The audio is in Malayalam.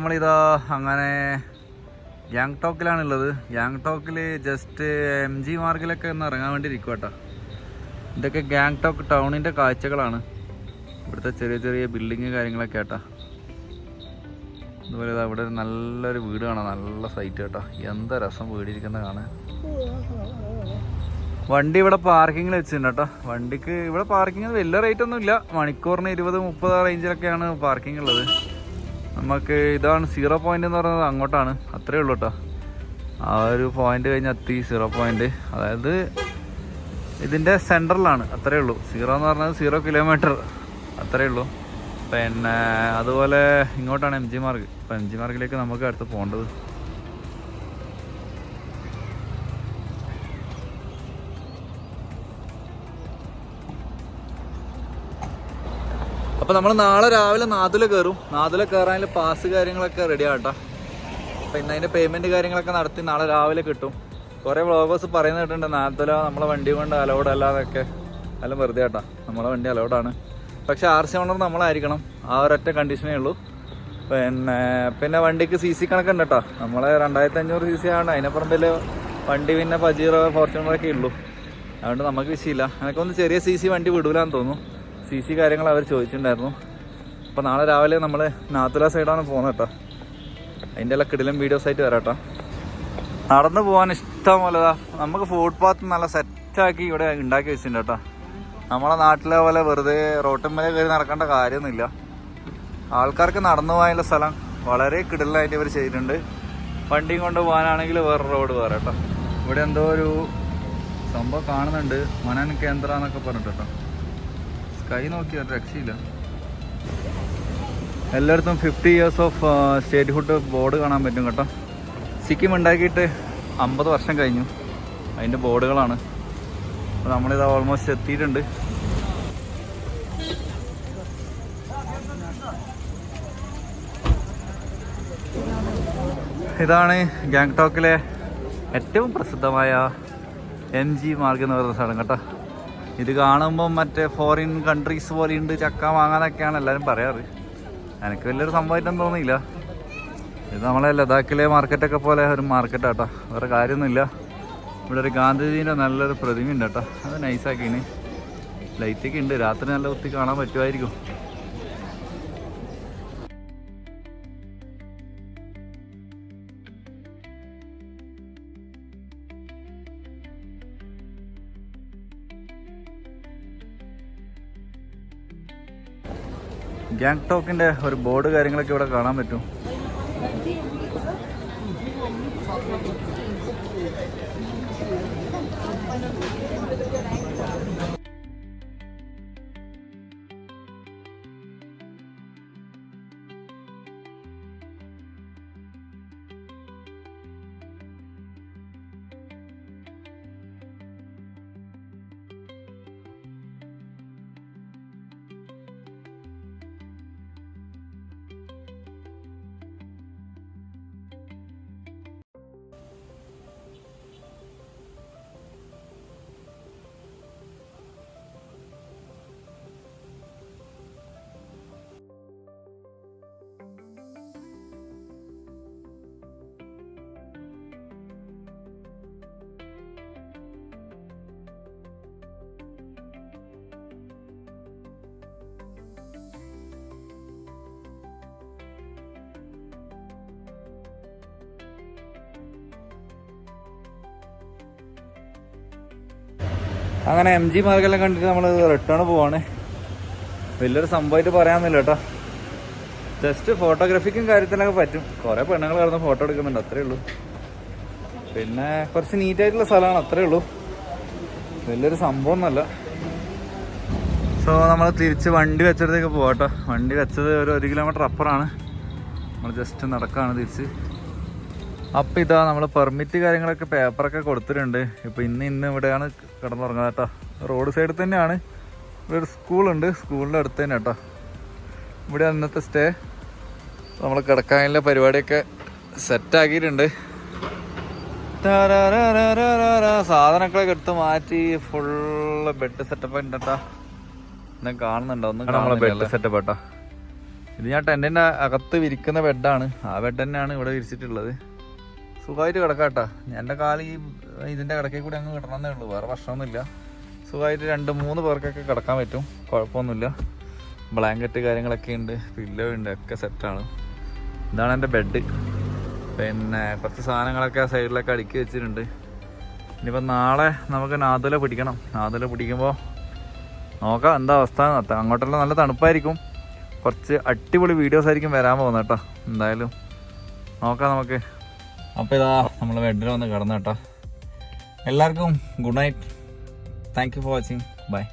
നമ്മളിതാ അങ്ങനെ ഗ്യാങ്ടോക്കിലാണുള്ളത്. ഗ്യാങ്ടോക്കിൽ ജസ്റ്റ് MG മാർഗിലൊക്കെ ഒന്ന് ഇറങ്ങാൻ വേണ്ടി ഇരിക്കും കേട്ടോ. ഇതൊക്കെ ഗ്യാങ്ടോക്ക് ടൗണിൻ്റെ കാഴ്ചകളാണ്. ഇവിടുത്തെ ചെറിയ ചെറിയ ബിൽഡിങ് കാര്യങ്ങളൊക്കെ കേട്ടോ. അതുപോലെ ഇവിടെ നല്ലൊരു വീട് കാണാം, നല്ല സൈറ്റ് കേട്ടോ. എന്താ രസം വീടിരിക്കുന്ന കാണാൻ. വണ്ടി ഇവിടെ പാർക്കിങ്ങിൽ വെച്ചിട്ടുണ്ട് കേട്ടോ. വണ്ടിക്ക് ഇവിടെ പാർക്കിങ് വലിയ റേറ്റ് ഒന്നും ഇല്ല. മണിക്കൂറിന് 20-30 റേഞ്ചിലൊക്കെയാണ് പാർക്കിംഗ് ഉള്ളത്. നമുക്ക് ഇതാണ് 0 പോയിന്റ് എന്ന് പറയുന്നത്, അങ്ങോട്ടാണ്. അത്രേ ഉള്ളൂ കേട്ടോ. ആ ഒരു പോയിന്റ് കഴിഞ്ഞ് എത്തി 0 പോയിന്റ്. അതായത് ഇതിൻ്റെ സെൻറ്ററിലാണ്. അത്രേ ഉള്ളൂ. 0 എന്ന് പറഞ്ഞത് 0 കിലോമീറ്റർ അത്രേ ഉള്ളൂ. പിന്നെ അതുപോലെ ഇങ്ങോട്ടാണ് MG മാർഗ്. അപ്പോൾ MG മാർഗിലേക്ക് നമുക്ക് അടുത്ത് പോകേണ്ടത്. അപ്പോൾ നമ്മൾ നാളെ രാവിലെ നാദുല കയറും. നാദുല കയറാനുള്ള പാസ് കാര്യങ്ങളൊക്കെ റെഡി ആകട്ടോ. പിന്നെ അതിൻ്റെ പേയ്മെൻറ്റ് കാര്യങ്ങളൊക്കെ നടത്തി നാളെ രാവിലെ കിട്ടും. കുറേ വ്ളോഗേഴ്സ് പറയുന്ന കേട്ടിട്ടുണ്ട് നാദുല നമ്മളെ വണ്ടി കൊണ്ട് അലൗഡ് അല്ലാതൊക്കെ. അല്ല വെറുതെ കേട്ടോ, നമ്മളെ വണ്ടി അലൗഡാണ്. പക്ഷേ RC ഓണർ നമ്മളായിരിക്കണം. ആ ഒരൊറ്റ കണ്ടീഷനേ ഉള്ളൂ. പിന്നെ വണ്ടിക്ക് CC കണക്കുണ്ട് കേട്ടോ. നമ്മളെ 2500 CC ആണ്. അതിനപ്പുറം വണ്ടി പിന്നെ പജീറോ ഫോർച്യൂണറൊക്കെ ഉള്ളൂ. അതുകൊണ്ട് നമുക്ക് വിഷയമില്ല. എനിക്കൊന്ന് ചെറിയ CC വണ്ടി വിടൂലാന്ന് തോന്നുന്നു. CC കാര്യങ്ങൾ അവർ ചോദിച്ചിട്ടുണ്ടായിരുന്നു. അപ്പോൾ നാളെ രാവിലെ നമ്മൾ നാത്തുല സൈഡാണ് പോകുന്നത് കേട്ടോ. അതിൻ്റെ എല്ലാം കിടിലം വീഡിയോസായിട്ട് വരാം കേട്ടോ. നടന്നു പോകാൻ ഇഷ്ടം പോലെ നമുക്ക് ഫുട്പാത്ത് നല്ല സെറ്റാക്കി ഇവിടെ ഉണ്ടാക്കി വെച്ചിട്ടുണ്ട് കേട്ടോ. നമ്മളെ നാട്ടിലെ പോലെ വെറുതെ റോട്ടുമ്മേലെ കയറി നടക്കേണ്ട കാര്യമൊന്നുമില്ല. ആൾക്കാർക്ക് നടന്നു പോകാനുള്ള സ്ഥലം വളരെ കിടിലായിട്ട് ഇവർ ചെയ്തിട്ടുണ്ട്. വണ്ടിയും കൊണ്ട് പോകാനാണെങ്കിൽ വേറെ റോഡ് വേറെ കേട്ടോ. ഇവിടെ എന്തോ ഒരു സംഭവം കാണുന്നുണ്ട്, മനൻ കേന്ദ്ര എന്നൊക്കെ പറഞ്ഞിട്ട് കേട്ടോ. സ്കൈ നോക്കി ഒരു രക്ഷയില്ല. എല്ലായിടത്തും 50 years ഓഫ് സ്റ്റേറ്റ്ഹുഡ് ബോർഡ് കാണാൻ പറ്റും കേട്ടോ. സിക്കിം ഉണ്ടാക്കിയിട്ട് 50 വർഷം കഴിഞ്ഞു. അതിൻ്റെ ബോർഡുകളാണ്. അപ്പോൾ നമ്മളിത് ഓൾമോസ്റ്റ് എത്തിയിട്ടുണ്ട്. ഇതാണ് ഗാങ്ടോക്കിലെ ഏറ്റവും പ്രസിദ്ധമായ MG മാർഗ് എന്ന് പറയുന്ന സ്ഥലം കേട്ടോ. ഇത് കാണുമ്പം മറ്റേ ഫോറിൻ കൺട്രീസ് പോലെയുണ്ട്, ചക്ക വാങ്ങാനൊക്കെയാണ് എല്ലാവരും പറയാറ്. എനിക്ക് വലിയൊരു സംഭവമായിട്ടൊന്നും തോന്നിയില്ല. ഇത് നമ്മളെ ലഡാക്കിലെ മാർക്കറ്റൊക്കെ പോലെ ഒരു മാർക്കറ്റാട്ടോ, വേറെ കാര്യമൊന്നുമില്ല. ഇവിടെ ഒരു ഗാന്ധിജീൻ്റെ നല്ലൊരു പ്രതിമ ഉണ്ട് കേട്ടോ. അത് നൈസാക്കിന് ലൈറ്റൊക്കെ ഉണ്ട്. രാത്രി നല്ല ഒത്തി കാണാൻ പറ്റുമായിരിക്കും. ഗാങ്ടോക്കിൻ്റെ ഒരു ബോർഡ് കാര്യങ്ങളൊക്കെ ഇവിടെ കാണാൻ പറ്റും. അങ്ങനെ MG മാർഗെല്ലാം കണ്ടിട്ട് നമ്മൾ റിട്ടേൺ പോവാണ്. വലിയൊരു സംഭവമായിട്ട് പറയാമെന്നില്ല കേട്ടോ. ജസ്റ്റ് ഫോട്ടോഗ്രാഫിക്കും കാര്യത്തിനൊക്കെ പറ്റും. കുറേ പെണ്ണുങ്ങൾ കിടന്ന് ഫോട്ടോ എടുക്കുന്നുണ്ട്, അത്രേ ഉള്ളൂ. പിന്നെ കുറച്ച് നീറ്റായിട്ടുള്ള സ്ഥലമാണ്, അത്രേ ഉള്ളൂ. വലിയൊരു സംഭവം ഒന്നുമല്ല. സോ നമ്മൾ തിരിച്ച് വണ്ടി വെച്ചിടത്തേക്ക് പോകാം കേട്ടോ. വണ്ടി വെച്ചത് ഒരു 1 കിലോമീറ്റർ അപ്പുറമാണ്. നമ്മൾ ജസ്റ്റ് നടക്കുകയാണ് തിരിച്ച്. അപ്പം ഇതാ നമ്മൾ പെർമിറ്റ് കാര്യങ്ങളൊക്കെ പേപ്പറൊക്കെ കൊടുത്തിട്ടുണ്ട്. ഇപ്പോൾ ഇന്ന് ഇവിടെയാണ് കിടന്നുറങ്ങുന്നത് കേട്ടോ. റോഡ് സൈഡിൽ തന്നെയാണ്. ഇവിടെ ഒരു സ്കൂളുണ്ട്, സ്കൂളിൻ്റെ അടുത്ത് തന്നെ കേട്ടോ. ഇവിടെ അന്നത്തെ സ്റ്റേ. നമ്മൾ കിടക്കാനുള്ള പരിപാടിയൊക്കെ സെറ്റാക്കിയിട്ടുണ്ട്. സാധനങ്ങളൊക്കെ എടുത്ത് മാറ്റി ഫുള്ള് ബെഡ് സെറ്റപ്പ് ഉണ്ട് കേട്ടോ. ഞാൻ കാണുന്നുണ്ടോ? ഒന്ന് നമ്മളെ ബെഡ് സെറ്റപ്പ് കേട്ടോ. ഇത് ഞാൻ ടെൻറ്റിൻ്റെ അകത്ത് വിരിക്കുന്ന ബെഡാണ്. ആ ബെഡ് തന്നെയാണ് ഇവിടെ വിരിച്ചിട്ടുള്ളത്. സുഖമായിട്ട് കിടക്കാട്ടോ. എൻ്റെ കാല് ഈ ഇതിൻ്റെ കിടക്കയിൽ കൂടി അങ്ങ് കിടണമെന്നേ ഉള്ളൂ, വേറെ പ്രശ്നമൊന്നുമില്ല. സുഖമായിട്ട് 2-3 പേർക്കൊക്കെ കിടക്കാൻ പറ്റും, കുഴപ്പമൊന്നുമില്ല. ബ്ലാങ്കറ്റ് കാര്യങ്ങളൊക്കെ ഉണ്ട്, പില്ലോ ഉണ്ട്, ഒക്കെ സെറ്റാണ്. ഇതാണ് എൻ്റെ ബെഡ്. പിന്നെ കുറച്ച് സാധനങ്ങളൊക്കെ സൈഡിലൊക്കെ അടുക്കി വെച്ചിട്ടുണ്ട്. ഇനിയിപ്പോൾ നാളെ നമുക്ക് നാദുല പിടിക്കണം. നാദുല പിടിക്കുമ്പോൾ നോക്കാം എന്താ അവസ്ഥ. അങ്ങോട്ടെല്ലാം നല്ല തണുപ്പായിരിക്കും. കുറച്ച് അടിപൊളി വീഡിയോസ് ആയിരിക്കും വരാൻ പോകുന്നത് കേട്ടോ. എന്തായാലും നോക്കാം നമുക്ക്. അപ്പോൾ ഇതാ നമ്മൾ ബെഡിൽ വന്ന് കിടന്നു കേട്ടോ. എല്ലാവർക്കും good night. Thank you for watching. By.